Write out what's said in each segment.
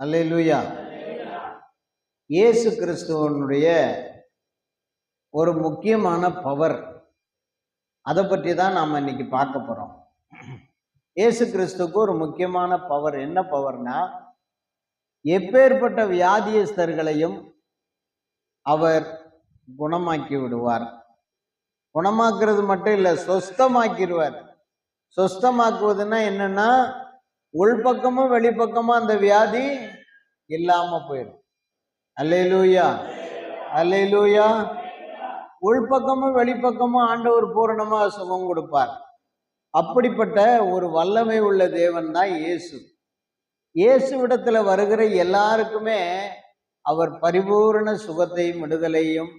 அல்லேலூயா. இயேசு கிறிஸ்துவனுடைய ஒரு முக்கியமான பவர், அதை பற்றி தான் நாம் இன்னைக்கு பார்க்க போறோம். இயேசு கிறிஸ்துவுக்கு ஒரு முக்கியமான பவர். என்ன பவர்னா, எப்பேற்பட்ட வியாதியஸ்தர்களையும் அவர் குணமாக்கி விடுவார். குணமாக்குறது மட்டும் இல்லை, சொஸ்தமாக்கிடுவார். சொஸ்தமாக்குவதுன்னா என்னன்னா, உள்பக்கமும் வெளிப்பக்கமும் அந்த வியாதி இல்லாம போயிடும். அல்லேலூயா, அல்லேலூயா. உள்பக்கமும் வெளிப்பக்கமும் ஆண்டவர் பூரணமா சுகம் கொடுப்பார். அப்படிப்பட்ட ஒரு வல்லமை உள்ள தேவன் தான் இயேசு. இயேசுவிடத்துல வருகிற எல்லாருக்குமே அவர் பரிபூரண சுகத்தையும் விடுதலையும்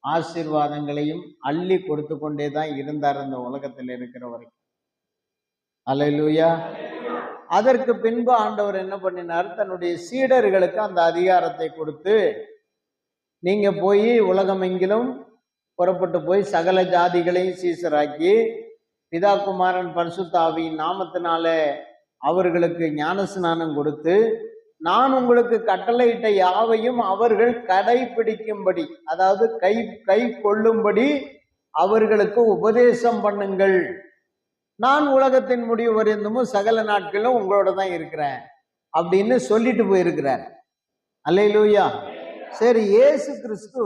ஆசீர்வாதங்களையும் அள்ளி கொடுத்து கொண்டே தான் இருந்தார் இந்த உலகத்தில் இருக்கிறவர்கள். அல்லேலூயா. அதற்கு பின்பு ஆண்டவர் என்ன பண்ணினார், தன்னுடைய சீடர்களுக்கு அந்த அதிகாரத்தை கொடுத்து, நீங்க போய் உலகமெங்கிலும் புறப்பட்டு போய் சகல ஜாதிகளையும் சீசராக்கி பிதா குமாரன் பரிசுத்த ஆவியின் நாமத்தினால அவர்களுக்கு ஞானஸ்நானம் கொடுத்து, நான் உங்களுக்கு கட்டளையிட்ட யாவையும் அவர்கள் கடைபிடிக்கும்படி, அதாவது கை கொள்ளும்படி அவர்களுக்கு உபதேசம் பண்ணுங்கள். நான் உலகத்தின் முடிவு வரைந்தும் சகல நாட்களும் உங்களோட தான் இருக்கிறேன் அப்படின்னு சொல்லிட்டு போயிருக்கிறார். அல்லேலூயா. சரி, இயேசு கிறிஸ்து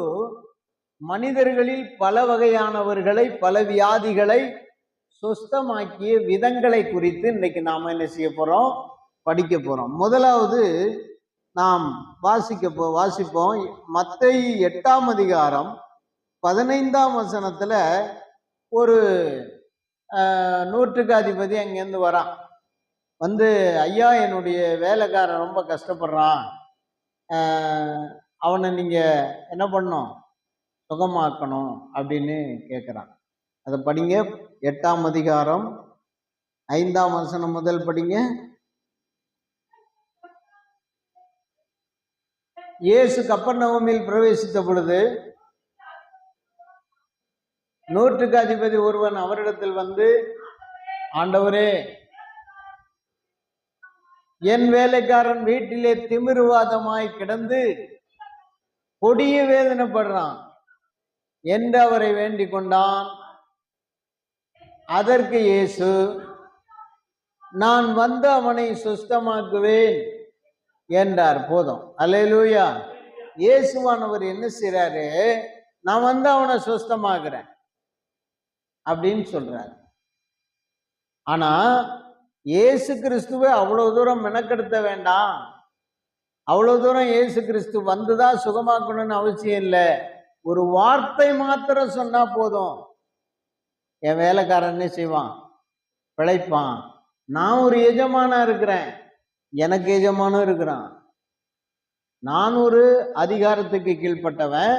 மனிதர்களில் பல வகையானவர்களை, பல வியாதிகளை சுஸ்தமாக்கிய விதங்களை குறித்து இன்னைக்கு நாம என்ன செய்ய போறோம், படிக்க போறோம். முதலாவது நாம் வாசிப்போம். மத்தேயு 8ஆம் அதிகாரம் 15ஆம் வசனத்துல ஒரு நூற்றுக்கு அதிபதி அங்கேருந்து வரான். வந்து, ஐயா, என்னுடைய வேலைக்காரன் ரொம்ப கஷ்டப்படுறான், அவனை நீங்க என்ன பண்ணணும், சுகமாக்கணும் அப்படின்னு கேட்குறான். அதை படிங்க. 8ஆம் அதிகாரம் 5ஆம் வசனம் முதல் படிங்க. இயேசு கப்பர்நகூமில் பிரவேசித்த பொழுது நூற்றுக்கு அதிபதி ஒருவன் அவரிடத்தில் வந்து, ஆண்டவரே, என் வேலைக்காரன் வீட்டிலே திமிருவாதமாய் கிடந்து கொடிய வேதனைப்படுறான் என்று அவரை வேண்டிக் கொண்டான். அதற்கு இயேசு, நான் வந்து அவனை சுஸ்தமாக்குவேன் என்றார். போதும். அல்லேலூயா. இயேசுவானவர் என்ன செய்றாரு, நான் வந்து அவனை சுஸ்தமாக்குறேன் அப்படின்னு சொல்றாரு. ஆனா இயேசு கிறிஸ்துவை அவ்வளவு தூரம் மெனக்கெடுத்த வேண்டாம். அவ்வளவு தூரம் இயேசு கிறிஸ்து வந்துதான் சுகமாக்கணும்னு அவசியம் இல்லை. ஒரு வார்த்தை மாத்திரம் சொன்னா போதும், என் வேலைக்காரன் என்ன செய்வான், பிழைப்பான். நான் ஒரு எஜமானா இருக்கிறேன், எனக்கு எஜமானும் இருக்கிறான். நான் ஒரு அதிகாரத்துக்கு கீழ்பட்டவன்,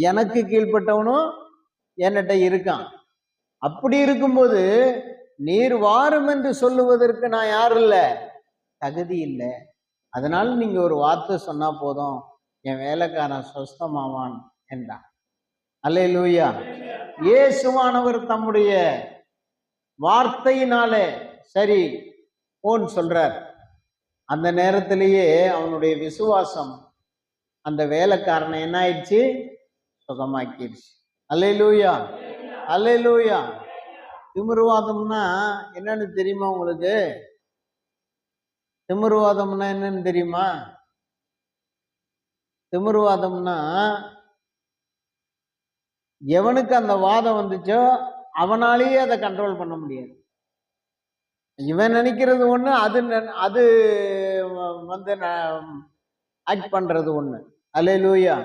எனக்கு கீழ்பட்டவனும் என்னட்ட இருக்கான். அப்படி இருக்கும்போது நீர் வாரும் என்று சொல்லுவதற்கு நான் யாரும் இல்லை, தகுதி இல்லை. அதனால நீங்க ஒரு வார்த்தை சொன்னா போதும், என் வேலைக்காரன் சொஸ்தமாவான் என்றான். அல்லேலூயா. இயேசுவானவர் தம்முடைய வார்த்தையினாலே சரி போன்னு சொல்றார். அந்த நேரத்திலேயே அவனுடைய விசுவாசம் அந்த வேலைக்காரனை என்ன ஆயிடுச்சு, சுகமாக்கிடுச்சு. அல்லேலூயா, அல்லேலூயா. திமிருவாதம்னா என்னன்னு தெரியுமா உங்களுக்கு? திமிருவாதம்னா என்னன்னு தெரியுமா? திமிருவாதம்னா, எவனுக்கு அந்த வாதம் வந்துச்சோ அவனாலேயே அதை கண்ட்ரோல் பண்ண முடியாது. இவன் நினைக்கிறது ஒண்ணு, அது வந்து ஆக்ட் பண்றது ஒண்ணு. அல்லேலூயா.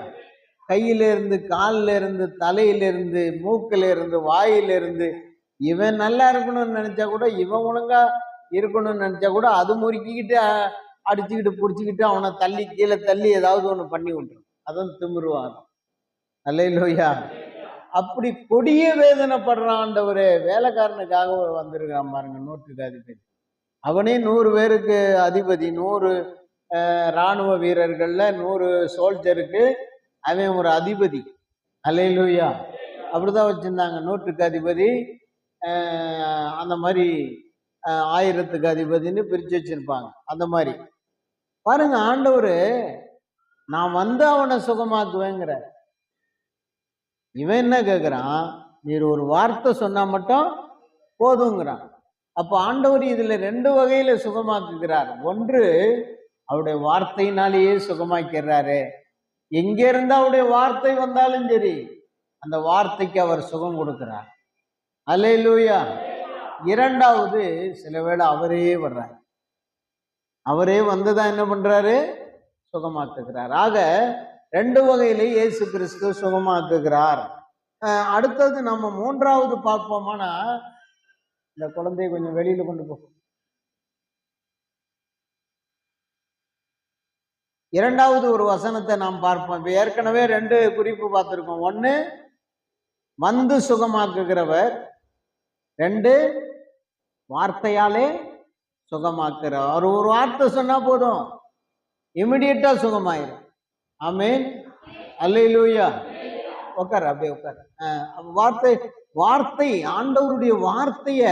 கையில இருந்து, காலில இருந்து, தலையில இருந்து, மூக்கில இருந்து, வாயில இருந்து, இவன் நல்லா இருக்கணும்னு நினைச்சா கூட, இவன் ஒழுங்கா இருக்கணும்னு நினைச்சா கூட, அது முறுக்கிக்கிட்டு அடிச்சுக்கிட்டு பிடிச்சிக்கிட்டு அவனை தள்ளி கீழே தள்ளி ஏதாவது ஒண்ணு பண்ணி விட்டுரும். அதுவும் திமிருவாதம். அல்லேலூயா. அப்படி கொடிய வேதனைப்படுறான் ஆண்டவரே. வேலைக்காரனுக்காக வந்திருக்கான் பாருங்க, நூற்றுக்கு அதிபதி. அவனே 100 பேருக்கு அதிபதி, 100 இராணுவ வீரர்கள்ல 100 சோல்ஜருக்கு அவன் ஒரு அதிபதி. அல்லேலூயா. அப்படிதான் வச்சிருந்தாங்க. 100க்கு அதிபதி, அந்த மாதிரி 1000க்கு அதிபதினு பிரிச்சு வச்சிருப்பாங்க. அந்த மாதிரி பாருங்க, ஆண்டவரு நான் வந்து அவனை சுகமாக்குவேங்கிற. இவன் என்ன கேட்கிறான், நீர் ஒரு வார்த்தை சொன்னா மட்டும் போதுங்கிறான். அப்ப ஆண்டவர் இதுல 2 வகையில சுகமாக்குகிறார். ஒன்று, அவருடைய வார்த்தையினாலேயே சுகமாக்கிறாரு. எங்க இருந்து அவருடைய வார்த்தை வந்தாலும் சரி, அந்த வார்த்தைக்கு அவர் சுகம் கொடுக்கிறார். அல்லேலூயா. இரண்டாவது, சில வேளை அவரே வர்றார். அவரே வந்துதான் என்ன பண்றாரு, சுகமாக்குகிறார். ஆக 2 வகையில இயேசு கிறிஸ்து சுகமாக்குகிறார். அடுத்தது நம்ம 3வது பார்ப்போமானா, இந்த குழந்தைய கொஞ்சம் வெளியில கொண்டு போ. 2வது ஒரு வசனத்தை நாம் பார்ப்போம். இப்ப ஏற்கனவே 2 குறிப்பு பார்த்திருக்கோம். 1, வந்து சுகமாக்குகிறவர். 2, வார்த்தையாலே சுகமாக்குறார். அவர் ஒரு வார்த்தை சொன்னா போதும், இமிடியேட்டா சுகமாயிரும். ஆமென். அல்லேலூயா. உட்கார், அப்படியே உட்கார். வார்த்தை ஆண்டவருடைய வார்த்தைய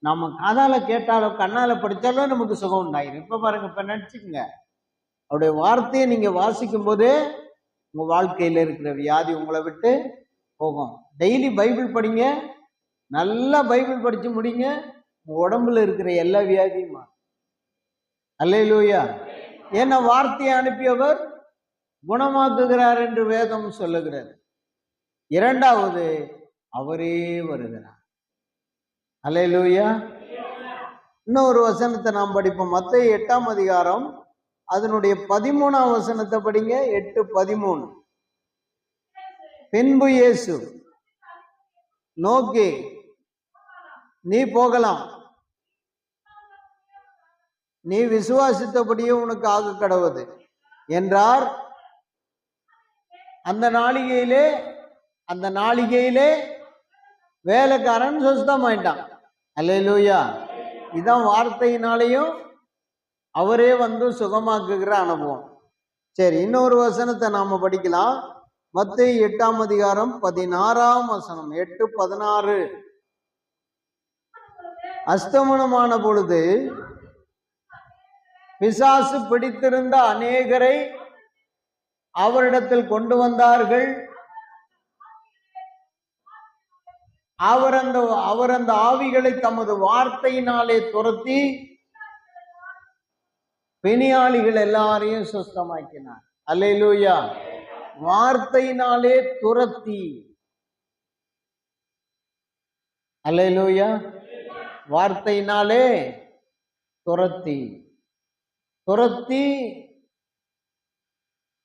நம்ம காதால கேட்டாலோ கண்ணால படிச்சாலும் நமக்கு சுகம் உண்டாயிரும். இப்ப பாருங்க, இப்ப நினைச்சுக்கங்க, அவருடைய வார்த்தையை நீங்க வாசிக்கும் போதே உங்க வாழ்க்கையில இருக்கிற வியாதி உங்களை விட்டு போகும். டெய்லி பைபிள் படிங்க, நல்லா பைபிள் படிச்சு முடிங்க, உங்க உடம்புல இருக்கிற எல்லா வியாதியுமா. அல்லேலூயா. ஏன்னா வார்த்தையை அனுப்பியவர் குணமாக்குகிறார் என்று வேதம் சொல்லுகிறது. 2வது, அவரே வருகிறார். அல்லேலூயா. இன்னொரு வசனத்தை நாம் படிப்போம். மத்தேயு 8ஆம் அதிகாரம் அதனுடைய 13ஆம் வசனத்தை படிங்க. 8:13. பின்பு இயேசு நோக்கி, நீ போகலாம், நீ விசுவாசித்தபடியே உனக்கு ஆக கடவுது என்றார். அந்த நாளிகையிலே வேலைக்காரன் சுத்தமாயிட்டான். அல்லேலூயா. இதான் வார்த்தையினாலேயும் அவரே வந்து சுகமாக்குகிற அனுபவம். சரி, இன்னொரு வசனத்தை நாம படிக்கலாம். மத்தேயு 8ஆம் அதிகாரம் 16ஆம் வசனம். 8:16. அஸ்தமனமான பொழுது பிசாசு பிடித்திருந்த அநேகரை அவரிடத்தில் கொண்டு வந்தார்கள். அவர் அந்த ஆவிகளை தமது வார்த்தையினாலே துரத்தி பிணியாளிகள் எல்லாரையும் சுத்தமாக்கினார். அல்லேலூயா. வார்த்தையினாலே துரத்தி. அல்லேலூயா. வார்த்தையினாலே துரத்தி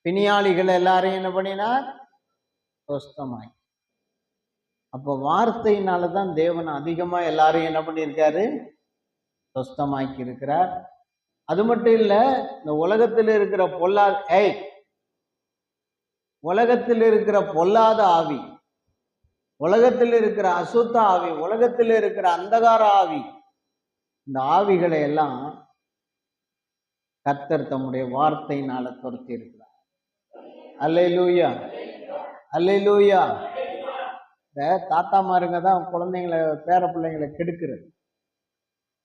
பிணியாளிகள் எல்லாரையும் என்ன பண்ணினார், சுத்தமாக்கி. அப்போ வார்த்தையினாலதான் தேவன் அதிகமா எல்லாரையும் என்ன பண்ணியிருக்காரு, சுத்தமாக்கி இருக்கிறார். அது மட்டும் இல்ல, இந்த உலகத்தில் இருக்கிற உலகத்தில் இருக்கிற பொல்லாத ஆவி, உலகத்தில் இருக்கிற அசுத்த ஆவி, உலகத்தில் இருக்கிற அந்தகார ஆவி, இந்த ஆவிகளை எல்லாம் கர்த்தர் தம்முடைய வார்த்தையினால துரத்தி இருக்கிறார். அல்லேலூயா. அல்லேலூயா. இந்த தாத்தாமாருங்க தான் குழந்தைங்களை, பேர பிள்ளைங்களை கெடுக்கிறது.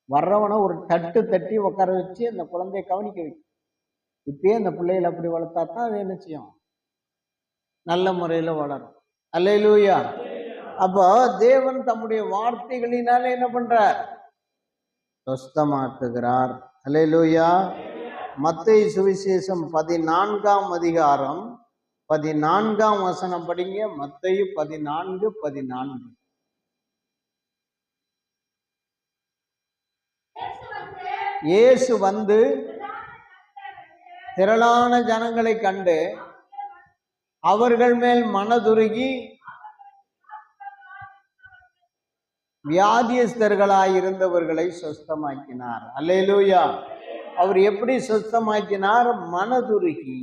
வர்றவனை ஒரு தட்டு தட்டி உட்கார வச்சு அந்த குழந்தைய கவனிக்க வைக்கும். இப்பயே அந்த பிள்ளைகளை அப்படி வளர்த்தா தான் அது என்ன செய்யும், நல்ல முறையில வளரும். அல்லேலூயா. அப்போ தேவன் தம்முடைய வார்த்தைகளினால என்ன பண்றார், சுத்தமாக்குகிறார். அல்லேலூயா. மத்தேயு சுவிசேஷம் 14ஆம் அதிகாரம் 14ஆம் வசனம் படிங்க. மத்தேயு 14:14. இயேசு வந்து திரளான ஜனங்களை கண்டு அவர்கள் மேல் மனதுருகி வியாதியஸ்தர்களாயிருந்தவர்களை சுத்தமாக்கினார். அல்லேலூயா. அவர் எப்படி சுத்தமாக்கினார், மனதுருகி.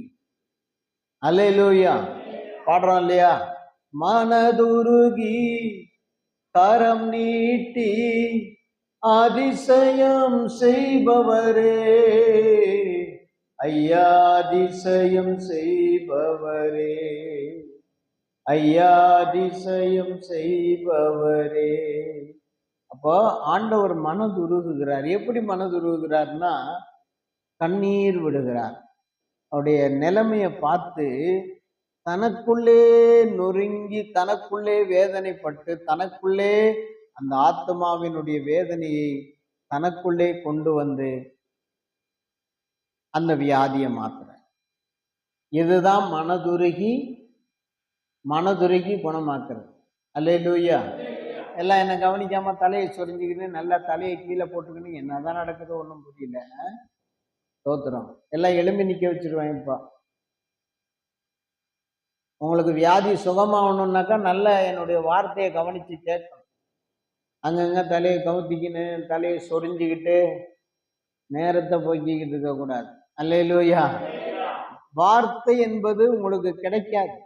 அல்லேலூயா. பாடுறோம் இல்லையா, மனதுருகி கரம் நீட்டி அதிசயம் செய்பவரே, ஐயா அதிசயம் செய்பவரே, ஐயா அதிசயம் செய்பவரே. அப்போ ஆண்டவர் மனதுருகுகிறார். எப்படி மனதுருகுகிறார்னா, கண்ணீர் விடுகிறார். அவருடைய நிலைமையை பார்த்து தனக்குள்ளே நொறுங்கி, தனக்குள்ளே வேதனைப்பட்டு, தனக்குள்ளே அந்த ஆத்மாவினுடைய வேதனையை தனக்குள்ளே கொண்டு வந்து அந்த வியாதியை மாத்துற. இதுதான் மனதுருகி குணமாக்குறது. அல்லேலூயா. எல்லாம் என்ன கவனிக்காம தலையை சொரிஞ்சுக்கின்னு நல்லா தலையை கீழே போட்டுக்கின்னு என்னதான் நடக்குதோ ஒன்றும் புரியல. தோத்துறோம். எல்லாம் எலும்பி நிக்க வச்சிருவேன். இப்போ உங்களுக்கு வியாதி சுகமாகணும்னாக்கா நல்லா என்னுடைய வார்த்தையை கவனிச்சு கேட்கணும். அங்கங்க தலையை கவுத்திக்கின்னு தலையை சொரிஞ்சுக்கிட்டு நேரத்தை போக்கிக்கிட்டு இருக்கக்கூடாது. அல்லேலூயா. வார்த்தை என்பது உங்களுக்கு கிடைக்காது.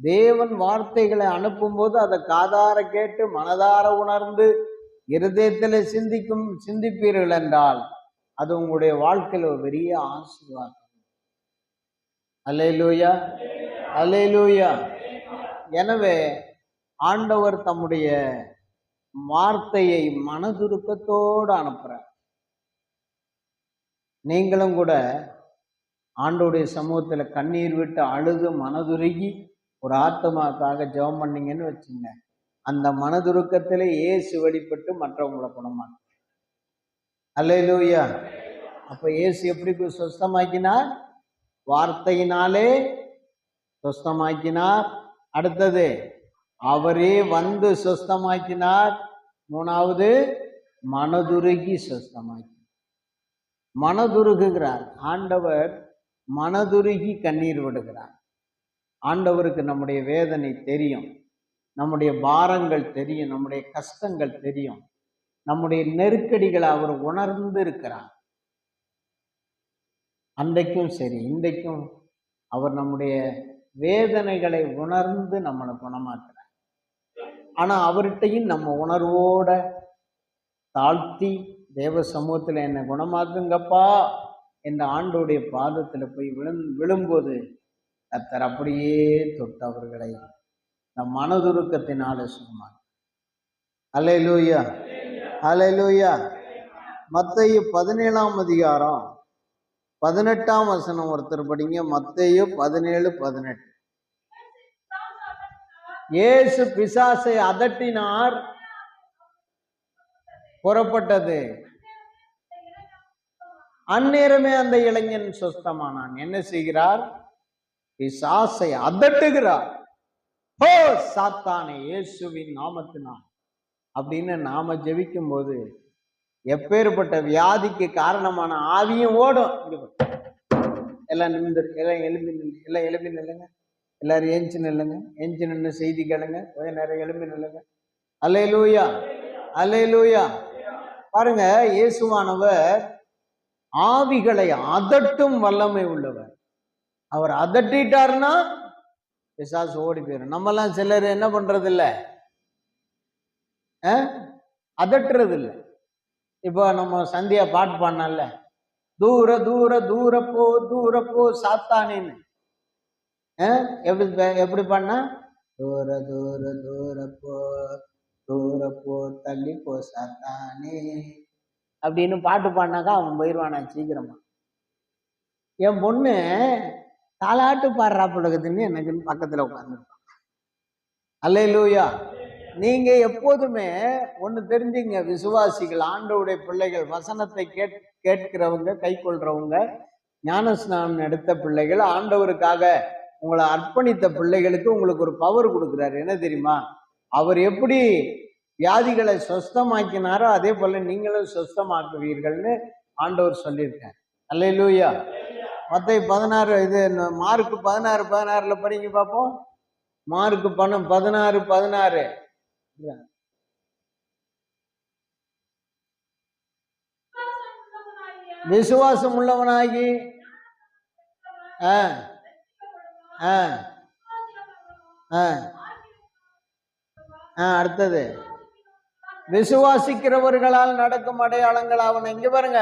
தேவன் வார்த்தைகளை அனுப்பும் போது அதை காதார கேட்டு மனதார உணர்ந்து இருதயத்தில் சிந்திப்பீர்கள் என்றால் அது உங்களுடைய வாழ்க்கையில் ஒரு பெரிய ஆசீர்வாதம். அல்லேலூயா, அல்லேலூயா. எனவே ஆண்டவர் தம்முடைய வார்த்தையை மனதுருக்கத்தோடு அனுப்புறார். நீங்களும் கூட ஆண்டவருடைய சமூகத்துல கண்ணீர் விட்டு அழுது மனதுருகி ஒரு ஆத்மாக்காக ஜெபம் பண்ணீங்கன்னு வச்சுங்க, அந்த மனதுருக்கத்திலே இயேசு வெளிப்பட்டு மற்றவங்களை குணமாக்கும். அல்லேலூயா. அப்ப இயேசு எப்படி சுஸ்தமாக்கினார்? வார்த்தையினாலே சுஸ்தமாக்கினார். அடுத்தது அவரே வந்து சுஸ்தமாக்கினார். மூணாவது மனதுருகி சுஸ்தமாக்கினார். மனதுருகுகிறார். ஆண்டவர் மனதுருகி கண்ணீர் விடுகிறார். ஆண்டவருக்கு நம்முடைய வேதனை தெரியும், நம்முடைய பாரங்கள் தெரியும், நம்முடைய கஷ்டங்கள் தெரியும், நம்முடைய நெருக்கடிகளை அவர் உணர்ந்து இருக்கிறார். அன்றைக்கும் சரி இன்றைக்கும் அவர் நம்முடைய வேதனைகளை உணர்ந்து நம்மளை குணமாக்குறார். ஆனா அவர்கிட்டையும் நம்ம உணர்வோட தாழ்த்தி தேவ சமூகத்துல என்னை குணமாக்குங்கப்பா என்ற ஆண்டோடைய பாதத்துல போய் விழும்போது கர்த்தர் அப்படியே தொட்டு அவர்களை நம் மனதுருக்கத்தினால சுகமாக்கு. அல்லேலூயா, அல்லேலூயா. மத்தேயு 17ஆம் அதிகாரம் 18ஆம் வசனம் ஒருத்தர் படிங்க. மத்தேயு 17:18. இயேசு பிசாசை அதட்டினார், புறப்பட்டது. அந்நேரமே அந்த இளைஞன் சுஸ்தமானான். என்ன செய்கிறார்? பிசாசை அதட்டுகிறார். ஓ சாத்தானே, இயேசுவின் நாமத்தினால் அப்படின்னு நாம ஜெபிக்கும் போது எப்பேற்பட்ட வியாதிக்கு காரணமான ஆவியும் ஓடும். எல்லாம் நின்று, எல்லாம் எழுப்பி நில்லுங்க. எல்லாரும் ஏஞ்சி நில்லுங்க. ஏஞ்சி நின்று செய்தி கேளுங்க. கொஞ்ச நேரம் எழுப்பி நில்லுங்க. அல்லேலூயா, அல்லேலூயா. பாருங்க, இயேசுவானவர் ஆவிகளை அதட்டும் வல்லமை உள்ளவர். அவர் அதட்டிட்டாருன்னா பிசாசு ஓடி போயிடும். நம்மெல்லாம் சிலர் என்ன பண்றது இல்லை, அதட்டுறது இல்லை. இப்போ நம்ம சந்தியா பாட்டு பாடினால, தூர தூர தூர போ தூர போ சாத்தானேன்னு. எப்படி பாடினா, தூர தூர தூர போ தூர போ தள்ளி போ சாத்தானே அப்படின்னு பாட்டு பாடினாக்கா அவன் போயிடுவானா சீக்கிரமா. என் பொண்ணு தாலாட்டு பாடுறா புலகத்துன்னு எனக்கு பக்கத்துல உட்கார்ந்துருப்பான். அல்லேலூயா. நீங்க எப்போதுமே ஒண்ணு தெரிஞ்சுங்க, விசுவாசிகள், ஆண்டவருடைய பிள்ளைகள், வசனத்தை கேட்கிறவங்க, கை கொள்றவங்க, ஞானஸ்நானம் எடுத்த பிள்ளைகள், ஆண்டவருக்காக உங்களை அர்ப்பணித்த பிள்ளைகளுக்கு உங்களுக்கு ஒரு பவர் கொடுக்குறாரு. என்ன தெரியுமா? அவர் எப்படி வியாதிகளை சொஸ்தமாக்கினாரோ அதே போல நீங்களும் சொஸ்தமாக்குவீர்கள்னு ஆண்டவர் சொல்லியிருக்கார். அல்லேலூயா. மத்தேயு 16, இது மார்க் 16:16 படிங்க பார்ப்போம். மார்க் 16:16. விசுவாசம் உள்ளவனாகி அடுத்தது விசுவாசிக்கிறவர்களால் நடக்கும் அடையாளங்கள் அவன். இங்க பாருங்க,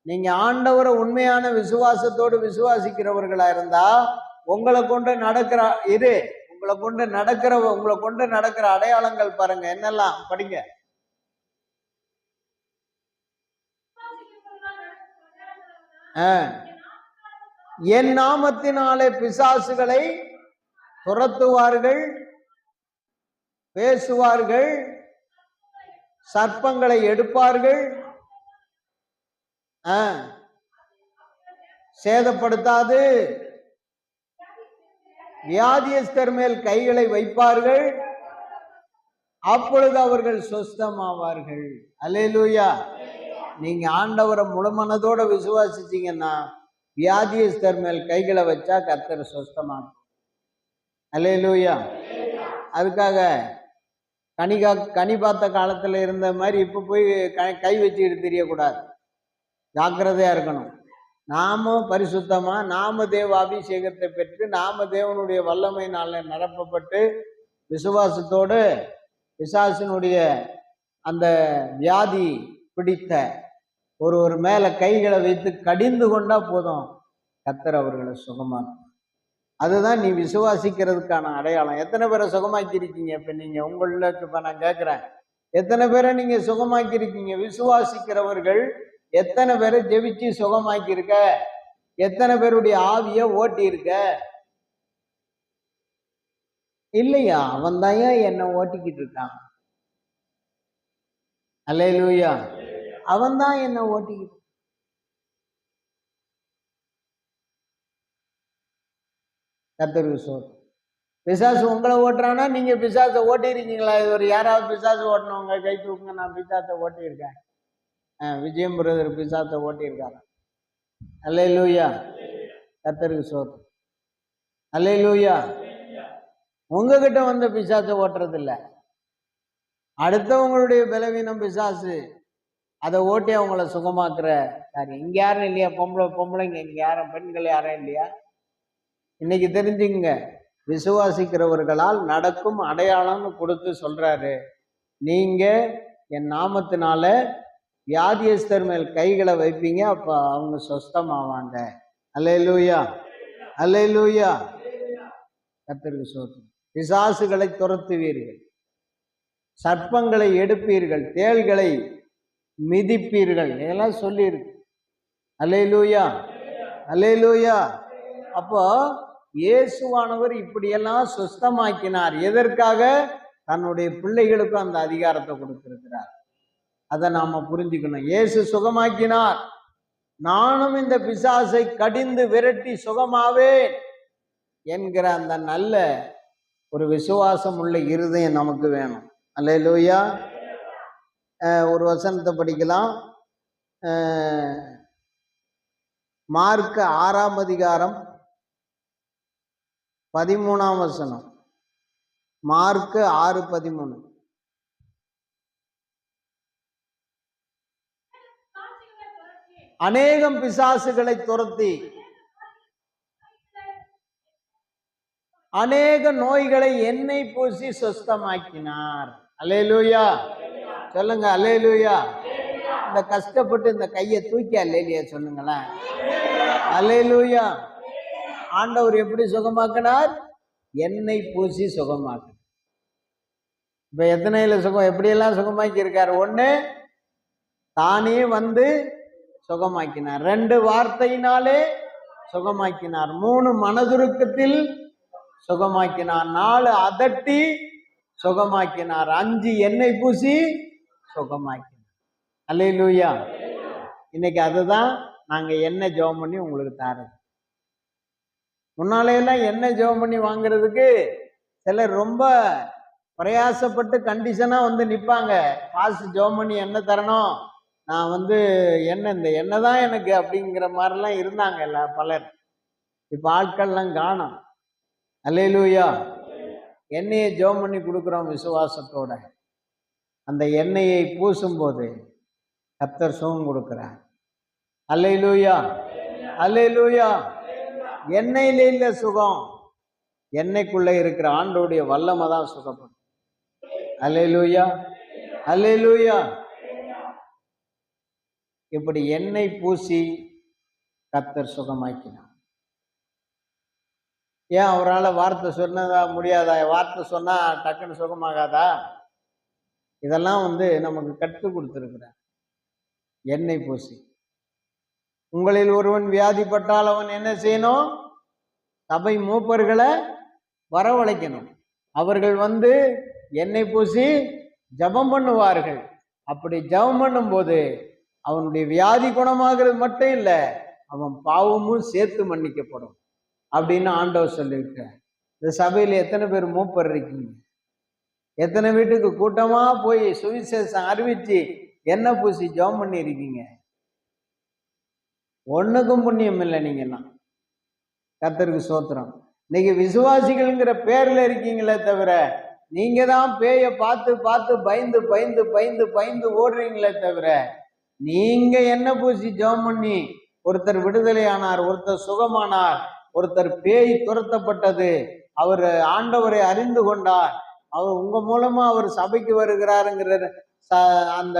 நீங்க ஆண்டவரை உண்மையான விசுவாசத்தோடு விசுவாசிக்கிறவர்களா இருந்தா உங்களை கொண்டு நடக்கிற அடையாளங்கள் பாருங்க. என்னெல்லாம் படிங்க. என் நாமத்தினாலே பிசாசுகளை துரத்துவார்கள், பேசுவார்கள், சர்ப்பங்களை எடுப்பார்கள், சேதப்படுத்தாது, வியாதியஸ்தர் மேல் கைகளை வைப்பார்கள், அப்பொழுது அவர்கள் சொஸ்தமாவார்கள். அல்லேலூயா. நீங்க ஆண்டவரை முழுமனதோட விசுவாசிச்சீங்கன்னா வியாதியஸ்தர் மேல் கைகளை வச்சா கர்த்தர் சொஸ்தமாகும். அல்லேலூயா. அதுக்காக கனி பார்த்த காலத்துல இருந்த மாதிரி இப்ப போய் கை வச்சுக்கிட்டு தெரியக்கூடாது. ஜாக்கிரதையா இருக்கணும். நாம பரிசுத்தமா, நாம தேவ அபிஷேகத்தை பெற்று, நாம தேவனுடைய வல்லமையினால நிரப்பப்பட்டு விசுவாசத்தோடு பிசாசினுடைய அந்த வியாதி பிடித்த ஒரு மேல கைகளை வைத்து கடிந்து கொண்டா போதும், கர்த்தர் அவர்களை சுகமாக்கும். அதுதான் நீ விசுவாசிக்கிறதுக்கான அடையாளம். எத்தனை பேரை சுகமாக்கி இருக்கீங்க? இப்ப நீங்க உங்களுக்கு இப்ப நான் கேட்கிறேன், எத்தனை பேரை நீங்க சுகமாக்கி இருக்கீங்க? விசுவாசிக்கிறவர்கள் எத்தனை பேரை ஜெபிச்சு சுகமாக்கி இருக்க? எத்தனை பேருடைய ஆவிய ஓட்டி இருக்க? இல்லையா? அவன் தான் என்னை ஓட்டிக்கிட்டு இருக்கான். அல்லேலூயா. அவன் தான் என்னை ஓட்டிக்கிட்டு. கர்த்தருக்கு ஸ்தோத்திரம். பிசாசு உங்களை ஓட்டுறானா? நீங்க பிசாசை ஓட்டிருக்கீங்களா? இது ஒரு யாராவது பிசாசு ஓட்டணுங்க கை தூக்குங்க. நான் பிசாசை ஓட்டியிருக்கேன். விஜயம் பிரதர் பிசாசை ஓட்டியிருக்காங்க. அல்லேலூயா. கர்த்தருக்கு ஸ்தோத்திரம். அல்லேலூயா. உங்ககிட்ட வந்து பிசாசை ஓட்டுறது இல்லை, அடுத்தவங்களுடைய பலவீனம் பிசாசு அதை ஓட்டி அவங்கள சுகமாக்குற காரியம். இங்க யாரும் இல்லையா? பொம்பளைங்க இங்க யாரும், பெண்கள் யாரும் இல்லையா? இன்னைக்கு தெரிஞ்சுங்க, விசுவாசிக்கிறவர்களால் நடக்கும் அடையாளம்னு கொடுத்து சொல்றாரு. நீங்க என் நாமத்தினால வியாதியஸ்தர் மேல் கைகளை வைப்பீங்க, அப்ப அவங்க சொஸ்தமாவாங்க. அல்லேலூயா. அல்லேலூயா. கர்த்தருக்கு ஸ்தோத்திரம். பிசாசுகளை துரத்துவீர்கள், சர்ப்பங்களை எடுப்பீர்கள், தேள்களை மிதிப்பீர்கள், இதெல்லாம் சொல்லி இருக்கு. அல்லேலூயா. அல்லேலூயா. அப்போ இயேசுவானவர் இப்படியெல்லாம் சுஸ்தமாக்கினார். எதற்காக? தன்னுடைய பிள்ளைகளுக்கும் அந்த அதிகாரத்தை கொடுத்திருக்கிறார். அதை நாம புரிஞ்சுக்கணும். இயேசு சுகமாக்கினார். நானும் இந்த பிசாசை கடிந்து விரட்டி சுகமாவேன் என்கிற அந்த நல்ல ஒரு விசுவாசம் உள்ள இருதயம் நமக்கு வேணும். அல்லேலூயா. ஒரு வசனத்தை படிக்கலாம். மார்க் 6ஆம் அதிகாரம் 13ஆம் வசனம். மார்க் 6:13. அநேகம் பிசாசுகளை துரத்தி அநேக நோய்களை எண்ணெய் பூசி சுஸ்தமாக்கினார். அல்லேலூயா. சொல்லுங்க அல்லேலூயா. இந்த கஷ்டப்பட்டு இந்த கையை தூக்கி அல்லேலூயா சொல்லுங்களேன். அல்லேலூயா. ஆண்டவர் எப்படி சுகமாக்கினார்? எண்ணெய் பூசி சுகமாக்கினார். இப்ப எத்தனையில சுகம், எப்படியெல்லாம் சுகமாக்கி இருக்காரு? 1, தானே வந்து சுகமாக்கினார். 2, வார்த்தையினாலே சுகமாக்கினார். 3, மனதுருக்கத்தில் சுகமாக்கினார். 4, அதட்டி சுகமாக்கினார். 5, எண்ணெய் பூசி சுகமாக்கினார். அல்லேலூயா. இன்னைக்கு அதுதான் நாங்க எண்ணெய் ஜெபம் பண்ணி உங்களுக்கு தரோம். முன்னாலையெல்லாம் எண்ணெய் ஜெபம் பண்ணி வாங்குறதுக்கு சிலர் ரொம்ப பிரயாசப்பட்டு கண்டிஷனா வந்து நிற்பாங்க. பாஸ் ஜெபம் பண்ணி எண்ணெய் தரணும், நான் வந்து எண்ணெய், இந்த எண்ணெய் தான் எனக்கு அப்படிங்கிற மாதிரிலாம் இருந்தாங்க பலர். இப்ப ஆட்கள்லாம் காணோம். அல்லேலூயா. எண்ணெயை ஜெபம் பண்ணி கொடுக்குறோம் விசுவாசத்தோட. அந்த எண்ணெயை பூசும்போது கர்த்தர் சுகம் கொடுக்கிறார். அல்லேலூயா. அல்லேலூயா. எண்ணெயில இல்ல சுகம், எண்ணெய்க்குள்ள இருக்கிற ஆண்டோடைய வல்லமை தான் சுகப்படும். அல்லேலூயா. அல்லேலூயா. இப்படி எண்ணெய் பூசி கர்த்தர் சுகமாக்கினார். ஏன் அவரால் வார்த்தை சொன்னதா முடியாதா? வார்த்தை சொன்னா டக்குன்னு சுகமாகாதா? இதெல்லாம் வந்து நமக்கு கற்றுக் கொடுத்துருக்கிறார். எண்ணெய் பூசி உங்களில் ஒருவன் வியாதிப்பட்டால் அவன் என்ன செய்யணும்? சபை மூப்பர்களை வரவழைக்கணும். அவர்கள் வந்து எண்ணெய் பூசி ஜபம் பண்ணுவார்கள். அப்படி ஜபம் பண்ணும் போது அவனுடைய வியாதி குணமாகிறது மட்டும் இல்லை, அவன் பாவமும் சேர்த்து மன்னிக்கப்படும் அப்படின்னு ஆண்டவர் சொல்லியிருக்கார். இந்த சபையில் எத்தனை பேர் மூப்பர் இருக்கீங்க? எத்தனை வீட்டுக்கு கூட்டமா போய் சுவிசேஷம் அறிவிச்சு எண்ணெய் பூசி ஜபம் பண்ணி இருக்கீங்க? ஒண்ணுக்கும் புண்ணியம் இல்லை. நீங்கன்னா கர்த்தருக்கு ஸ்தோத்திரம். இன்னைக்கு விசுவாசிகள்ங்கிற பேர்ல இருக்கீங்களே தவிர நீங்க தான் பேயை பார்த்து பார்த்து பயந்து பயந்து பயந்து பயந்து ஓடுறீங்களே தவிர, நீங்க என்ன பூசி ஜெபம் பண்ணி ஒருத்தர் விடுதலை ஆனார், ஒருத்தர் சுகமானார், ஒருத்தர் பேய் துரத்தப்பட்டது, அவர் ஆண்டவரை அறிந்து கொண்டார், அவர் உங்க மூலமா அவர் சபைக்கு வருகிறாருங்கிற அந்த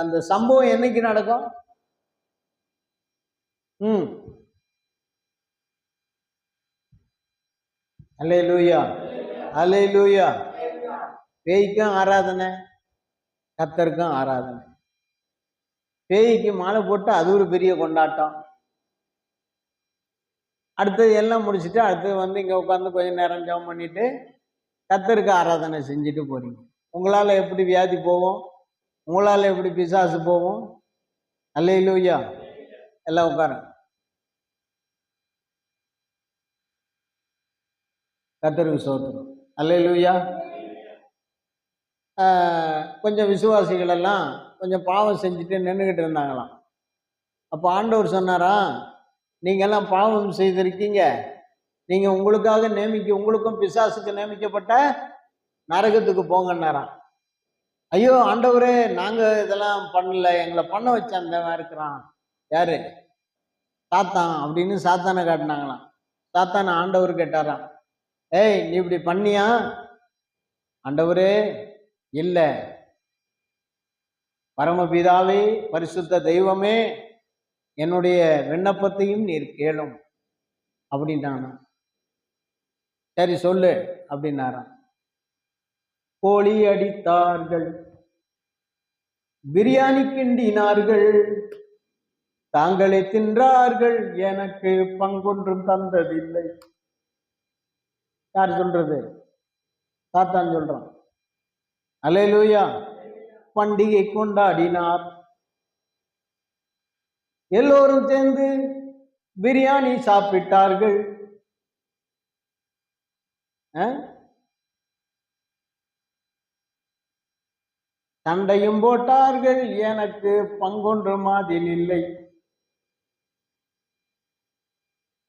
அந்த சம்பவம் என்னைக்கு நடக்கும்? அல்லேலூயா, அல்லேலூயா. பேய்க்கும் ஆராதனை, கர்த்தருக்கும் ஆராதனை. பேய்க்கு மாலை போட்டு அது ஒரு பெரிய கொண்டாட்டம். அடுத்தது எல்லாம் முடிச்சுட்டு அடுத்தது வந்து இங்க உட்காந்து கொஞ்சம் நேரம் ஜெபம் பண்ணிட்டு கர்த்தருக்கு ஆராதனை செஞ்சுட்டு போறீங்க. உங்களால எப்படி வியாதி போகும்? உங்களால எப்படி பிசாசு போகும்? அல்லேலூயா. எல்லாம் உட்காருங்க. கர்த்தருக்கு ஸ்தோத்திரம். அல்லேலூயா. கொஞ்சம் விசுவாசிகள் எல்லாம் கொஞ்சம் பாவம் செஞ்சுட்டு நின்றுக்கிட்டு இருந்தாங்களாம். அப்போ ஆண்டவர் சொன்னாரா, நீங்கெல்லாம் பாவம் செய்திருக்கீங்க, நீங்க உங்களுக்காக உங்களுக்கும் பிசாசுக்கு நியமிக்கப்பட்ட நரகத்துக்கு போங்கன்னாராம். ஐயோ ஆண்டவரே, நாங்க இதெல்லாம் பண்ணல, எங்களை பண்ண வச்ச அந்த இருக்கிறான் யாரு? சாத்தான் அப்படின்னு சாத்தானை காட்டினாங்களாம். சாத்தானை ஆண்டவர் கேட்டாராம், ஏய் நீ இப்படி பண்ணியா? ஆண்டவரே இல்ல. பரமபிதாவே, பரிசுத்த தெய்வமே, என்னுடைய விண்ணப்பத்தையும் நீர் கேளும் அப்படின்ட்டானா. சரி சொல்லு அப்படின்னாராம். கோழி அடித்தார்கள், பிரியாணி கிண்டினார்கள், தாங்களே தின்றார்கள், எனக்கு பங்கொன்றும் தந்ததில்லை. யார் சொல்றது? சாத்தான் சொல்றான். அல்லேலூயா. பண்டிகை கொண்டாடினார், எல்லோரும் சேர்ந்து பிரியாணி சாப்பிட்டார்கள். சண்டையும் போட்டார்கள், எனக்கு பங்கொன்றும் அதில் இல்லை.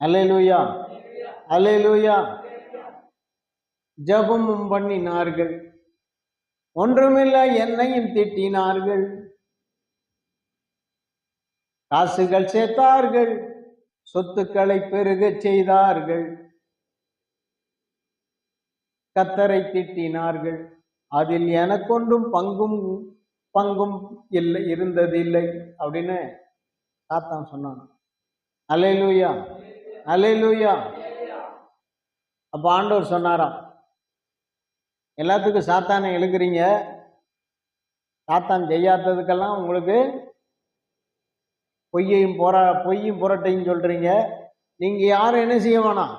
அல்லேலூயா, அல்லேலூயா. ஜபமும் பண்ணினார்கள், ஒன்றுமில்லை என்னையும் திட்டினார்கள், காசுகள் சேர்த்தார்கள், சொத்துக்களை பெருகச் செய்தார்கள், கர்த்தரை திட்டினார்கள், அதில் எனக்கொன்றும் பங்கும் இல்லை இருந்ததில்லை அப்படின்னு சாத்தான் சொன்னான். அல்லேலூயா, அல்லேலூயா. அப்ப ஆண்டவர் சொன்னாராம், எல்லாத்துக்கும் சாத்தானை எழுக்கிறீங்க, சாத்தான் செய்யாததுக்கெல்லாம் உங்களுக்கு பொய்யும் புரட்டையும் சொல்றீங்க. நீங்க யாரும் என்ன செய்ய வேணாம்,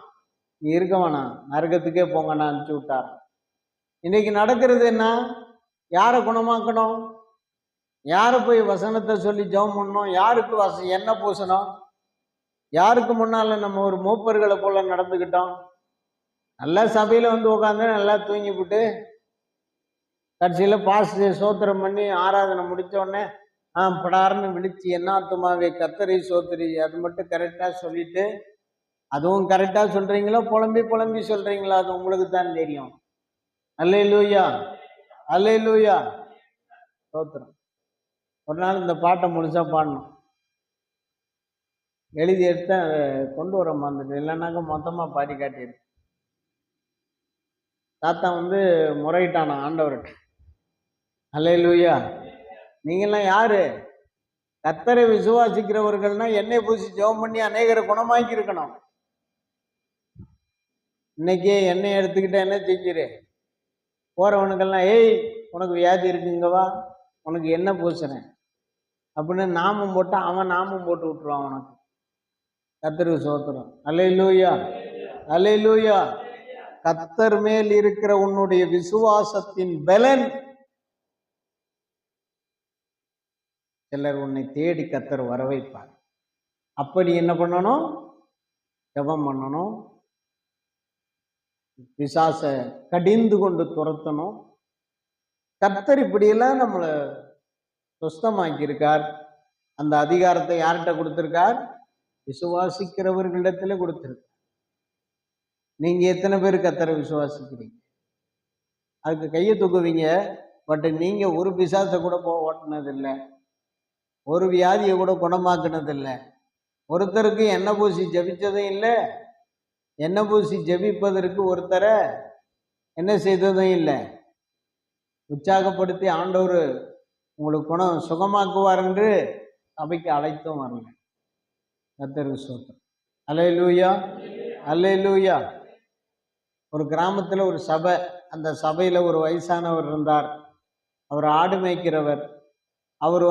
நீ இருக்க வேணாம், நரகத்துக்கே போங்கன்னு அனுப்பிச்சு விட்டார். இன்னைக்கு நடக்கிறது என்ன? யாரை குணமாக்கணும்? யாரை போய் வசனத்தை சொல்லி ஜெபம் பண்ணணும்? யாருக்கு என்ன பூசணும்? யாருக்கு முன்னால நம்ம ஒரு மூப்பர்களை போல நடந்துக்கிட்டோம்? நல்லா சபையில வந்து உட்காந்து நல்லா தூங்கி விட்டு கடைசியில பாஸ்ட் சோத்திரம் பண்ணி ஆராதனை முடிச்ச உடனே படார்னு விழிச்சு என்னாத்துமாவே கர்த்தரை சோத்திரி, அது மட்டும் கரெக்டா சொல்லிட்டு, அதுவும் கரெக்டா சொல்றீங்களோ புலம்பி சொல்றீங்களோ அது உங்களுக்கு தான் தெரியும். அல்லேலூயா, அல்லேலூயா. சோத்திரம். ஒரு நாள் இந்த பாட்டை முழுசா பாடணும், எழுதி எடுத்து கொண்டு வர மறந்துட்டு, இல்லைன்னாக்க மொத்தமா பாடி காட்டியிருக்கு. தாத்தா வந்து முறையிட்டானா ஆண்டவர்கிட்ட. அல்லேலூயா. நீங்கெல்லாம் யாரு? கர்த்தரை விசுவாசிக்கிறவர்கள்னா எண்ணெய் பூசி ஜெபம் பண்ணி அநேகரை குணமாக்கி இருக்கணும். இன்னைக்கே எண்ணெய் எடுத்துக்கிட்ட என்ன செஞ்சிரு? போறவனுக்கெல்லாம், ஏய் உனக்கு வியாதி இருக்குங்கவா, உனக்கு என்ன பூசுறேன், அப்படின்னு நாமம் போட்டா அவன் நாமம் போட்டு விட்டுருவான் உனக்கு. கர்த்தருக்கு சோத்திரம். அல்லேலூயா, அல்லேலூயா. கர்த்தர் மேல் இருக்கிற உன்னுடைய விசுவாசத்தின் பலன் சிலர் உன்னை தேடி கர்த்தர் வர வைப்பார். அப்படி என்ன பண்ணணும்? ஜெபம் பண்ணணும், பிசாச கடிந்து கொண்டு துரத்தணும். கர்த்தர் இப்படியெல்லாம் நம்மளை சுஸ்தமாக்கி இருக்கார். அந்த அதிகாரத்தை யார்கிட்ட கொடுத்திருக்கார்? விசுவாசிக்கிறவர்களிடத்துல கொடுத்திருக்கார். நீங்க எத்தனை பேர் கர்த்தரை விசுவாசிக்கிறீங்க? அதுக்கு கையை தூக்குவீங்க. பட் நீங்க ஒரு பிசாசை கூட ஓட்டுனது இல்லை, ஒரு வியாதியை கூட குணமாக்குனது இல்லை, ஒருத்தருக்கு எண்ணெய் பூசி ஜெபிச்சதும் இல்லை, எண்ணெய் பூசி ஜெபிப்பதற்கு ஒருத்தரை என்ன செய்ததும் இல்லை. உற்சாகப்படுத்தி ஆண்டவர் உங்களுக்கு குணம் சுகமாக்குவார் என்று சபைக்கு அழைத்தும் வரல. கர்த்தருக்கு ஸ்தோத்திரம். அல்லேலூயா, அல்லேலூயா. ஒரு கிராமத்தில் ஒரு சபை, அந்த சபையில் ஒரு வயசானவர் இருந்தார். அவர் ஆடு மேய்க்கிறவர். அவர்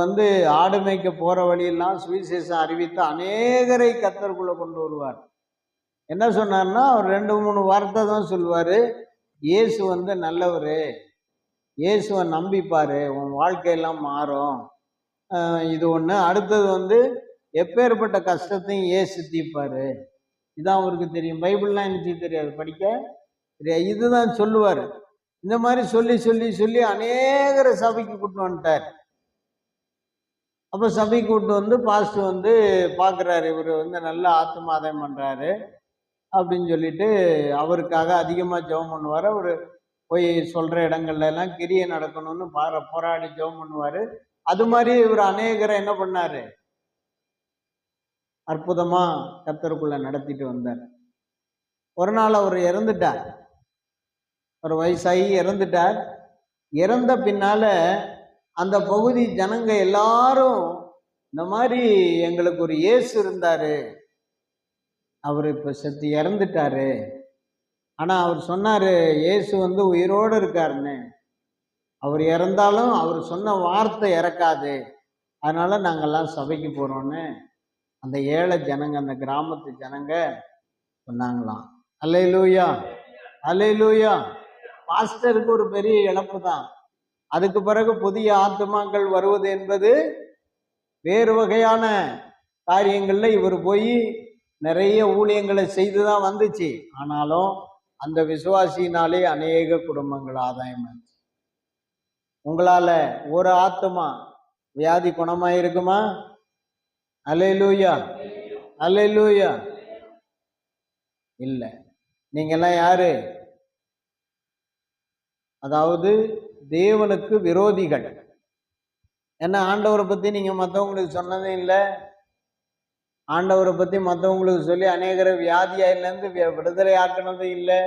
ஆடு மேய்க்க போகிற வழியெல்லாம் சுவிசேஷம் அறிவித்து அநேகரை கர்த்தருக்குள்ளே கொண்டு வருவார். என்ன சொன்னார்னா, அவர் 2-3 வார்த்தை தான் சொல்லுவார். இயேசு நல்லவர், இயேசுவை நம்பிப்பார், உன் வாழ்க்கையெல்லாம் மாறும். இது ஒன்று. அடுத்தது எப்பேற்பட்ட கஷ்டத்தையும் இயேசு தீர்ப்பார். இதுதான் அவருக்கு தெரியும். பைபிள்லாம் எனக்கு தெரியாது, படிக்க தெரியாது. இதுதான் சொல்லுவார். இந்த மாதிரி சொல்லி சொல்லி சொல்லி அநேகரை சபைக்கு கூட்டு வந்துட்டார். அப்போ சபைக்கு கூட்டு பாஸ்டர் பார்க்குறாரு, இவர் நல்ல ஆத்துமாதாயம் பண்ணுறாரு அப்படின்னு சொல்லிட்டு அவருக்காக அதிகமாக ஜெபம் பண்ணுவார். அவர் போய் சொல்கிற இடங்கள்ல எல்லாம் கிரியை நடக்கணும்னு போராடி ஜெபம் பண்ணுவார். அது மாதிரி இவர் அநேகரை என்ன பண்ணார்? அற்புதமா கர்த்தருக்குள்ள நடத்திட்டு வந்தார். ஒரு நாள் அவர் இறந்துட்டார். ஒரு வயசாகி இறந்துட்டார். இறந்த பின்னால அந்த பகுதி ஜனங்க எல்லாரும் இந்த மாதிரி எங்களுக்கு ஒரு இயேசு இருந்தாரு, அவர் இப்ப செத்து இறந்துட்டாரு, ஆனா அவர் சொன்னாரு இயேசு உயிரோடு இருக்காருன்னு. அவர் இறந்தாலும் அவர் சொன்ன வார்த்தை இறக்காது, அதனால நாங்கெல்லாம் சபைக்கு போறோம்னு அந்த ஏழை ஜனங்க, அந்த கிராமத்து ஜனங்க சொன்னாங்களாம். அல்லேலூயா, அல்லேலூயா. பாஸ்டருக்கு ஒரு பெரிய இழப்பு தான். அதுக்கு பிறகு புதிய ஆத்துமாக்கள் வருவது என்பது வேறு வகையான காரியங்கள்ல இவர் போய் நிறைய ஊழியங்களை செய்துதான் வந்துச்சு. ஆனாலும் அந்த விசுவாசியினாலே அநேக குடும்பங்கள் ஆதாயமாச்சு. உங்களால ஒரு ஆத்துமா வியாதி குணமாயிருக்குமா? அல்லேலூயா, அல்லேலூயா. இல்லை. நீங்கெல்லாம் யாரு? அதாவது தேவனுக்கு விரோதிகள். ஏன்னா ஆண்டவரை பத்தி நீங்க மற்றவங்களுக்கு சொன்னதே இல்லை. ஆண்டவரை பத்தி மற்றவங்களுக்கு சொல்லி அநேகரை வியாதியிலேருந்து விடுதலை ஆக்கினதும் இல்லை,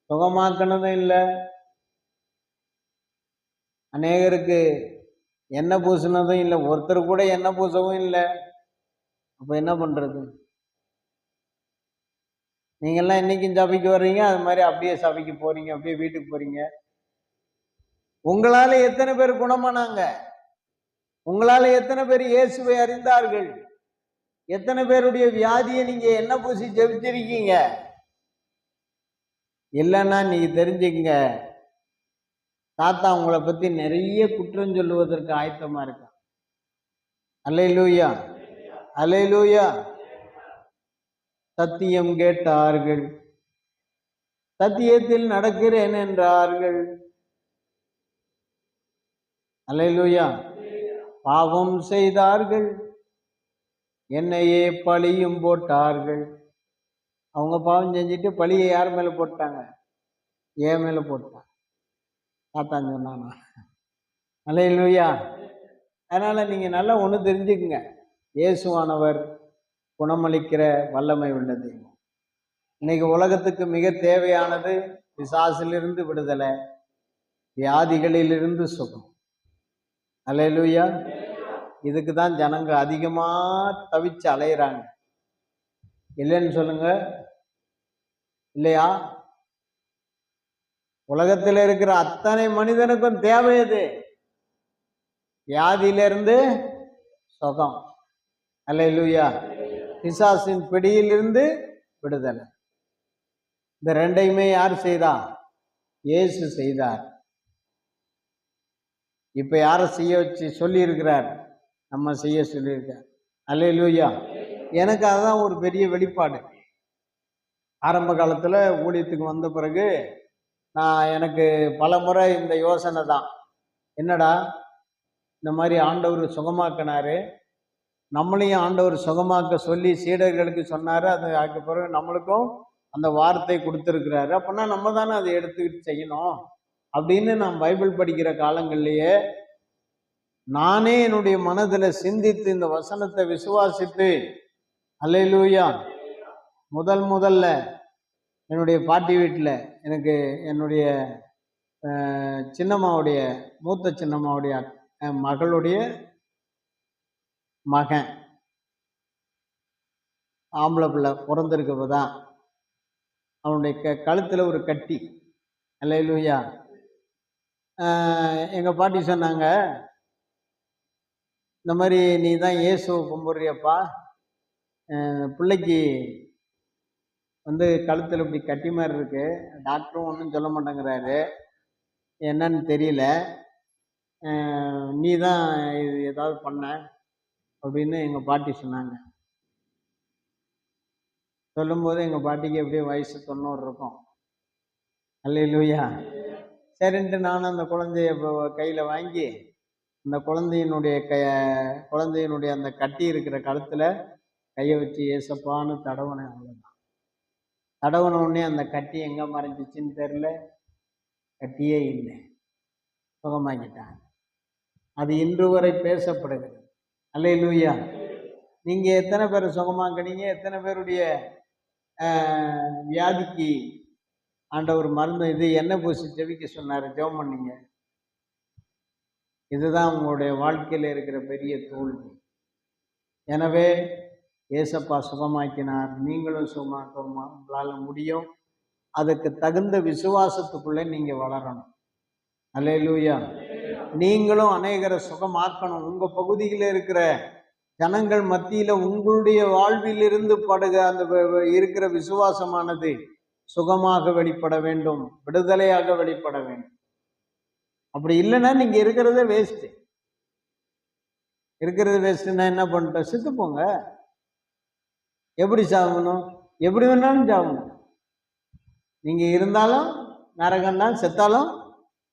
சுகமாக்கினதும் இல்லை. அநேகருக்கு எண்ணெய் பூசினதும் இல்லை, ஒருத்தர் கூட எண்ணெய் பூசவும் இல்லை. அப்ப என்ன பண்றது? நீங்கெல்லாம் இன்னைக்கும் சபைக்கு வர்றீங்க, அது மாதிரி அப்படியே சபைக்கு போறீங்க, அப்படியே வீட்டுக்கு போறீங்க. உங்களால எத்தனை பேர் குணமானாங்க? உங்களால எத்தனை பேர் இயேசுவை அறிந்தார்கள்? எத்தனை பேருடைய வியாதியை நீங்க என்ன பூசி ஜெபிச்சிருக்கீங்க? இல்லைன்னா நீங்க தெரிஞ்சுக்கங்க, தாத்தா உங்களை பத்தி நிறைய குற்றம் சொல்லுவதற்கு ஆயத்தமா இருக்க. அல்லேலூயா, அல்லேலூயா. சத்தியம் கேட்டார்கள், சத்தியத்தில் நடக்கிறேன் என்றார்கள். அல்லேலூயா. பாவம் செய்தார்கள், என்னையே பழியும் போட்டார்கள். அவங்க பாவம் செஞ்சுட்டு பழியை யார் மேல போட்டாங்க? ஏன் மேல போட்டாங்க. தாத்தான் சொன்னானா? அல்லேலூயா. அதனால நீங்க நல்லா ஒண்ணு தெரிஞ்சுக்குங்க, இயேசுவானவர் குணமளிக்கிற வல்லமை உள்ளது. இன்னைக்கு உலகத்துக்கு மிக தேவையானது பிசாசிலிருந்து விடுதலை, வியாதிகளிலிருந்து சுகம். அல்லேலூயா. இதுக்கு தான் ஜனங்க அதிகமா தவிச்சு அலையிறாங்க. இல்லைன்னு சொல்லுங்க, இல்லையா? உலகத்தில் இருக்கிற அத்தனை மனிதனுக்கும் தேவை அது. வியாதியிலிருந்து சுகம். அல்லேலூயா. பிசாசின் பிடியிலிருந்து விடுதலை. இந்த ரெண்டையுமே யார் செய்தா? இயேசு செய்தார். இப்ப யாரை செய்ய வச்சு சொல்லி இருக்கிறார்? நம்ம செய்ய சொல்லியிருக்கார். அல்லேலூயா. எனக்கு அதுதான் ஒரு பெரிய வெளிப்பாடு. ஆரம்ப காலத்துல ஊழியத்துக்கு வந்த பிறகு எனக்கு பல முறை இந்த யோசனை தான், என்னடா இந்த மாதிரி ஆண்டவர் சுகமாக்கினாரு, நம்மளையும் ஆண்டவர் சுகமாக்க சொல்லி சீடர்களுக்கு சொன்னாரு, அதுக்கு பிறகு நம்மளுக்கும் அந்த வார்த்தை கொடுத்துருக்கிறாரு, அப்படின்னா நம்ம தானே அதை எடுத்துக்கிட்டு செய்யணும் அப்படின்னு நான் பைபிள் படிக்கிற காலங்கள்லயே நானே என்னுடைய மனதில் சிந்தித்து இந்த வசனத்தை விசுவாசித்து, அல்லேலூயா, முதல்ல என்னுடைய பாட்டி வீட்டில் எனக்கு என்னுடைய சின்னம்மாவுடைய மூத்த சின்னம்மாவுடைய மகளுடைய மகன் ஆம்பளை பிள்ளை பிறந்திருக்கப்பதான் அவனுடைய கழுத்தில் ஒரு கட்டி. அல்லேலூயா. எங்கள் பாட்டி சொன்னாங்க, இந்த மாதிரி நீ தான் இயேசுவை கும்பிட்றியப்பா, பிள்ளைக்கு கழுத்தில் இப்படி கட்டி மாதிரி இருக்கு, டாக்டரும் ஒன்றும் சொல்ல மாட்டேங்கிறாரு, என்னன்னு தெரியல, நீ தான் இது ஏதாவது பண்ண அப்படின்னு எங்கள் பாட்டி சொன்னாங்க. சொல்லும்போது எங்கள் பாட்டிக்கு எப்படியே வயசு 90 இருக்கும். அல்லேலூயா. சரின்ட்டு நானும் அந்த குழந்தைய கையில் வாங்கி அந்த குழந்தையினுடைய அந்த கட்டி இருக்கிற கழுத்தில் கையை வச்சு ஏசப்பான்னு தடவுனேன். அவ்வளோதான். தடவுன உடனே அந்த கட்டி எங்கே மறைஞ்சிச்சின்னு தெரில, கட்டியே இல்லை, சுகமாக்கிட்டாங்க. அது இன்று வரை பேசப்படுகிறது. அல்லேலூயா. நீங்கள் எத்தனை பேரை சுகமாக்கினீங்க? எத்தனை பேருடைய வியாதிக்கு ஆண்டவர் மருந்து இது எண்ணெய் பூசி ஜெபிக்க சொன்னார், ஜெபம் பண்ணீங்க? இதுதான் உங்களுடைய வாழ்க்கையில் இருக்கிற பெரிய தோல்வி. எனவே ஏசப்பா சுகமாக்கினார், நீங்களும் சுகமாக்க உங்களால் முடியும். அதுக்கு தகுந்த விசுவாசத்துக்குள்ளே நீங்கள் வளரணும். அல்லேலூயா. நீங்களும் அநேகரை சுகமாக்கணும். உங்கள் பகுதியில் இருக்கிற ஜனங்கள் மத்தியில் உங்களுடைய வாழ்வில் இருந்து அந்த இருக்கிற விசுவாசமானது சுகமாக வெளிப்பட வேண்டும், விடுதலையாக வெளிப்பட வேண்டும். அப்படி இல்லைன்னா நீங்க இருக்கிறதே வேஸ்ட். இருக்கிறது வேஸ்ட்னா என்ன பண்ணிட்டோம்? செத்து போங்க. எப்படி சாகணும்? எப்படி வேணாலும் சாகணும். நீங்க இருந்தாலும் நரகம்தான், செத்தாலும்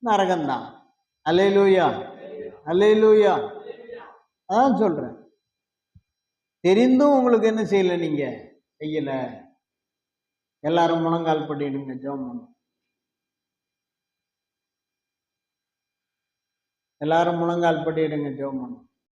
நரகம்தான். அல்லேலூயா. அல்லேலூயா. அதான் சொல்றேன். தெரிந்தும் உங்களுக்கு என்ன செய்யல, நீங்க செய்யல. எல்லாரும் முழங்கால் படிடுங்க, ஜெபம் பண்ணும். எல்லாரும் முழங்கால் படிடுங்க, ஜெபம் பண்ணும்.